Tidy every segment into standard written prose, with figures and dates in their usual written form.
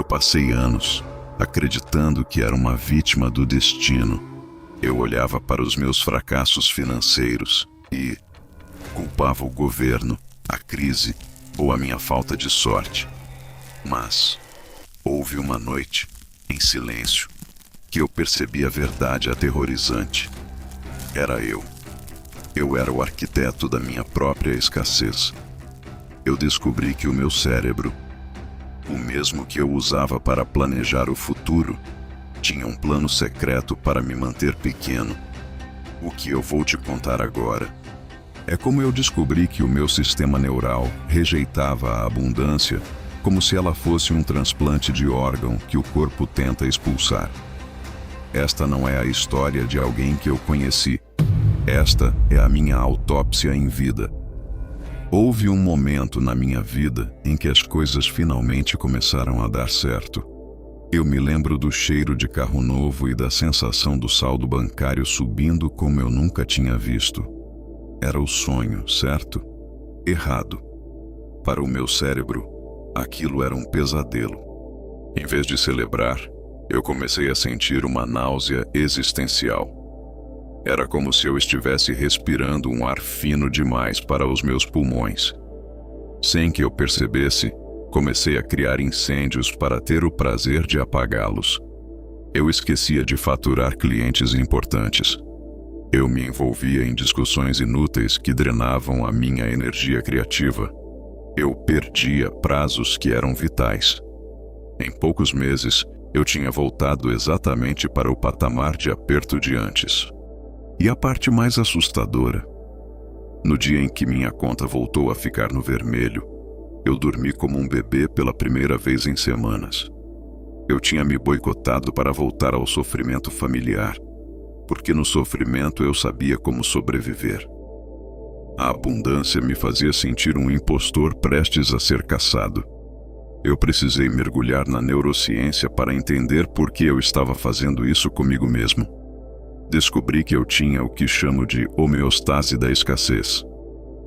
passei anos acreditando que era uma vítima do destino. Eu olhava para os meus fracassos financeiros e culpava o governo, a crise ou a minha falta de sorte. Mas houve uma noite, em silêncio, que eu percebi a verdade aterrorizante. Era eu. Eu era o arquiteto da minha própria escassez. Eu descobri que o meu cérebro, o mesmo que eu usava para planejar o futuro, tinha um plano secreto para me manter pequeno. O que eu vou te contar agora é como eu descobri que o meu sistema neural rejeitava a abundância como se ela fosse um transplante de órgão que o corpo tenta expulsar. Esta não é a história de alguém que eu conheci. Esta é a minha autópsia em vida. Houve um momento na minha vida em que as coisas finalmente começaram a dar certo. Eu me lembro do cheiro de carro novo e da sensação do saldo bancário subindo como eu nunca tinha visto. Era o sonho, certo? Errado. Para o meu cérebro, aquilo era um pesadelo. Em vez de celebrar, eu comecei a sentir uma náusea existencial. Era como se eu estivesse respirando um ar fino demais para os meus pulmões. Sem que eu percebesse, comecei a criar incêndios para ter o prazer de apagá-los. Eu esquecia de faturar clientes importantes. Eu me envolvia em discussões inúteis que drenavam a minha energia criativa. Eu perdia prazos que eram vitais. Em poucos meses, eu tinha voltado exatamente para o patamar de aperto de antes. E a parte mais assustadora: no dia em que minha conta voltou a ficar no vermelho, eu dormi como um bebê pela primeira vez em semanas. Eu tinha me boicotado para voltar ao sofrimento familiar, porque no sofrimento eu sabia como sobreviver. A abundância me fazia sentir um impostor prestes a ser caçado. Eu precisei mergulhar na neurociência para entender por que eu estava fazendo isso comigo mesmo. Descobri que eu tinha o que chamo de homeostase da escassez.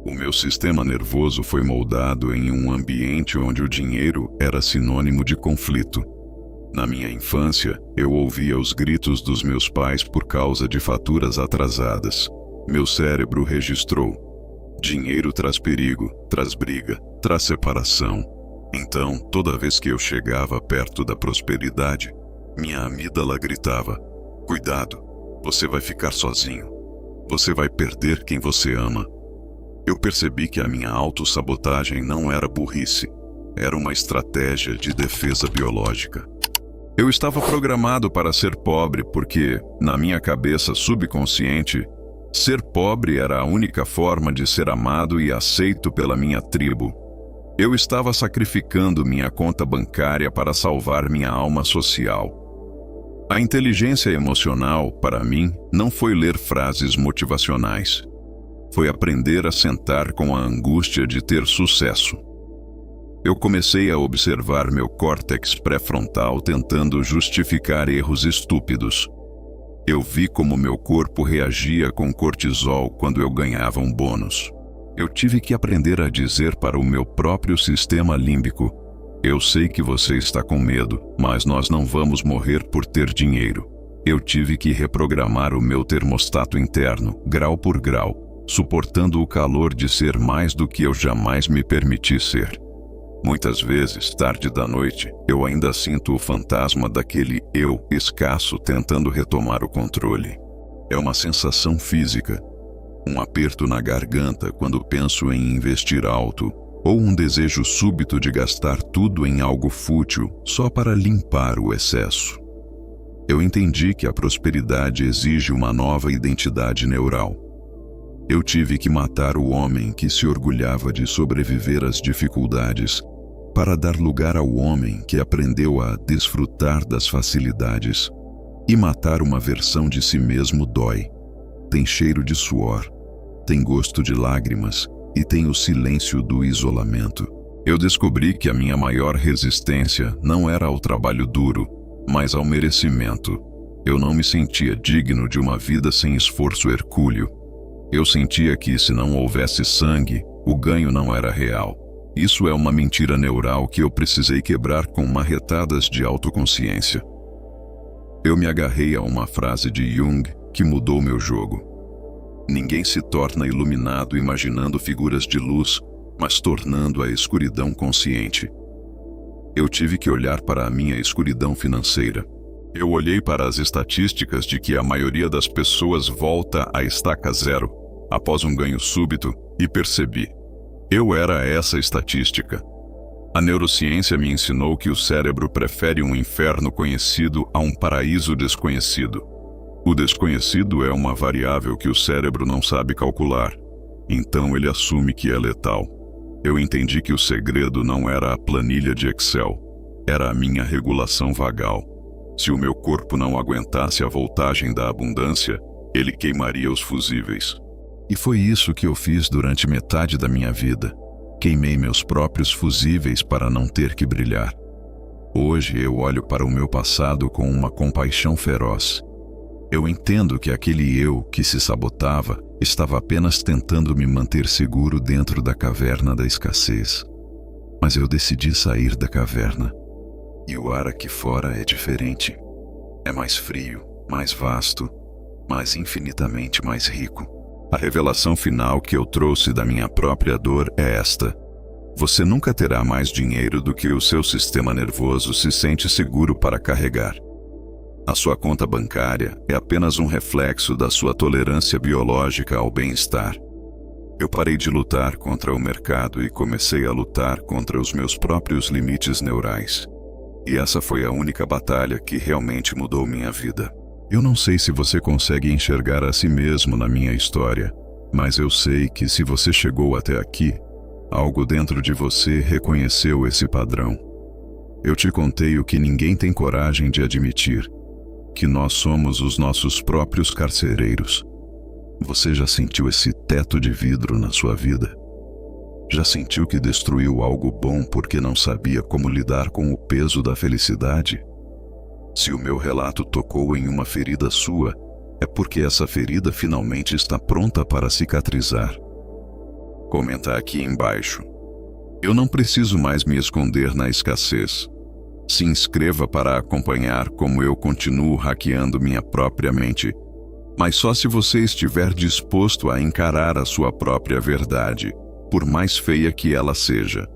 O meu sistema nervoso foi moldado em um ambiente onde o dinheiro era sinônimo de conflito. Na minha infância, eu ouvia os gritos dos meus pais por causa de faturas atrasadas. Meu cérebro registrou: dinheiro traz perigo, traz briga, traz separação. Então, toda vez que eu chegava perto da prosperidade, minha amígdala gritava: cuidado, você vai ficar sozinho. Você vai perder quem você ama. Eu percebi que a minha autossabotagem não era burrice, era uma estratégia de defesa biológica. Eu estava programado para ser pobre porque, na minha cabeça subconsciente, ser pobre era a única forma de ser amado e aceito pela minha tribo. Eu estava sacrificando minha conta bancária para salvar minha alma social. A inteligência emocional, para mim, não foi ler frases motivacionais. Foi aprender a sentar com a angústia de ter sucesso. Eu comecei a observar meu córtex pré-frontal tentando justificar erros estúpidos. Eu vi como meu corpo reagia com cortisol quando eu ganhava um bônus. Eu tive que aprender a dizer para o meu próprio sistema límbico: eu sei que você está com medo, mas nós não vamos morrer por ter dinheiro. Eu tive que reprogramar o meu termostato interno, grau por grau, suportando o calor de ser mais do que eu jamais me permiti ser. Muitas vezes, tarde da noite, eu ainda sinto o fantasma daquele eu escasso tentando retomar o controle. É uma sensação física, um aperto na garganta quando penso em investir alto, ou um desejo súbito de gastar tudo em algo fútil só para limpar o excesso. Eu entendi que a prosperidade exige uma nova identidade neural. Eu tive que matar o homem que se orgulhava de sobreviver às dificuldades, para dar lugar ao homem que aprendeu a desfrutar das facilidades. E matar uma versão de si mesmo dói. Tem cheiro de suor, tem gosto de lágrimas e tem o silêncio do isolamento. Eu descobri que a minha maior resistência não era ao trabalho duro, mas ao merecimento. Eu não me sentia digno de uma vida sem esforço hercúleo. Eu sentia que, se não houvesse sangue, o ganho não era real. Isso é uma mentira neural que eu precisei quebrar com marretadas de autoconsciência. Eu me agarrei a uma frase de Jung que mudou meu jogo. Ninguém se torna iluminado imaginando figuras de luz, mas tornando a escuridão consciente. Eu tive que olhar para a minha escuridão financeira. Eu olhei para as estatísticas de que a maioria das pessoas volta à estaca zero após um ganho súbito e percebi: eu era essa estatística. A neurociência me ensinou que o cérebro prefere um inferno conhecido a um paraíso desconhecido. O desconhecido é uma variável que o cérebro não sabe calcular, então ele assume que é letal. Eu entendi que o segredo não era a planilha de Excel, era a minha regulação vagal. Se o meu corpo não aguentasse a voltagem da abundância, ele queimaria os fusíveis. E foi isso que eu fiz durante metade da minha vida. Queimei meus próprios fusíveis para não ter que brilhar. Hoje eu olho para o meu passado com uma compaixão feroz. Eu entendo que aquele eu que se sabotava estava apenas tentando me manter seguro dentro da caverna da escassez. Mas eu decidi sair da caverna. E o ar aqui fora é diferente. É mais frio, mais vasto, mas infinitamente mais rico. A revelação final que eu trouxe da minha própria dor é esta: você nunca terá mais dinheiro do que o seu sistema nervoso se sente seguro para carregar. A sua conta bancária é apenas um reflexo da sua tolerância biológica ao bem-estar. Eu parei de lutar contra o mercado e comecei a lutar contra os meus próprios limites neurais. E essa foi a única batalha que realmente mudou minha vida. Eu não sei se você consegue enxergar a si mesmo na minha história, mas eu sei que se você chegou até aqui, algo dentro de você reconheceu esse padrão. Eu te contei o que ninguém tem coragem de admitir, que nós somos os nossos próprios carcereiros. Você já sentiu esse teto de vidro na sua vida? Já sentiu que destruiu algo bom porque não sabia como lidar com o peso da felicidade? Se o meu relato tocou em uma ferida sua, é porque essa ferida finalmente está pronta para cicatrizar. Comenta aqui embaixo. Eu não preciso mais me esconder na escassez. Se inscreva para acompanhar como eu continuo hackeando minha própria mente, mas só se você estiver disposto a encarar a sua própria verdade, por mais feia que ela seja.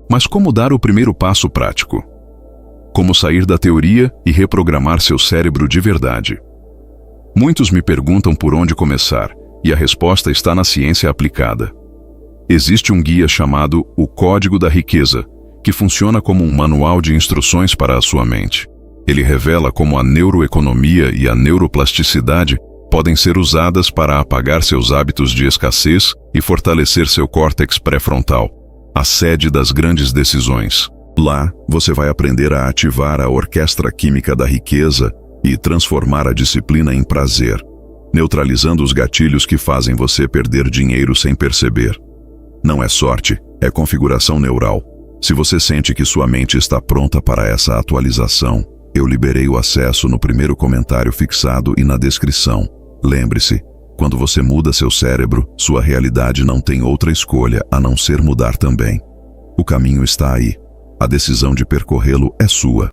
Mas como dar o primeiro passo prático? Como sair da teoria e reprogramar seu cérebro de verdade? Muitos me perguntam por onde começar, e a resposta está na ciência aplicada. Existe um guia chamado O Código da Riqueza, que funciona como um manual de instruções para a sua mente. Ele revela como a neuroeconomia e a neuroplasticidade podem ser usadas para apagar seus hábitos de escassez e fortalecer seu córtex pré-frontal, a sede das grandes decisões. Lá, você vai aprender a ativar a orquestra química da riqueza e transformar a disciplina em prazer, neutralizando os gatilhos que fazem você perder dinheiro sem perceber. Não é sorte, é configuração neural. Se você sente que sua mente está pronta para essa atualização, eu liberei o acesso no primeiro comentário fixado e na descrição. Lembre-se, quando você muda seu cérebro, sua realidade não tem outra escolha a não ser mudar também. O caminho está aí. A decisão de percorrê-lo é sua.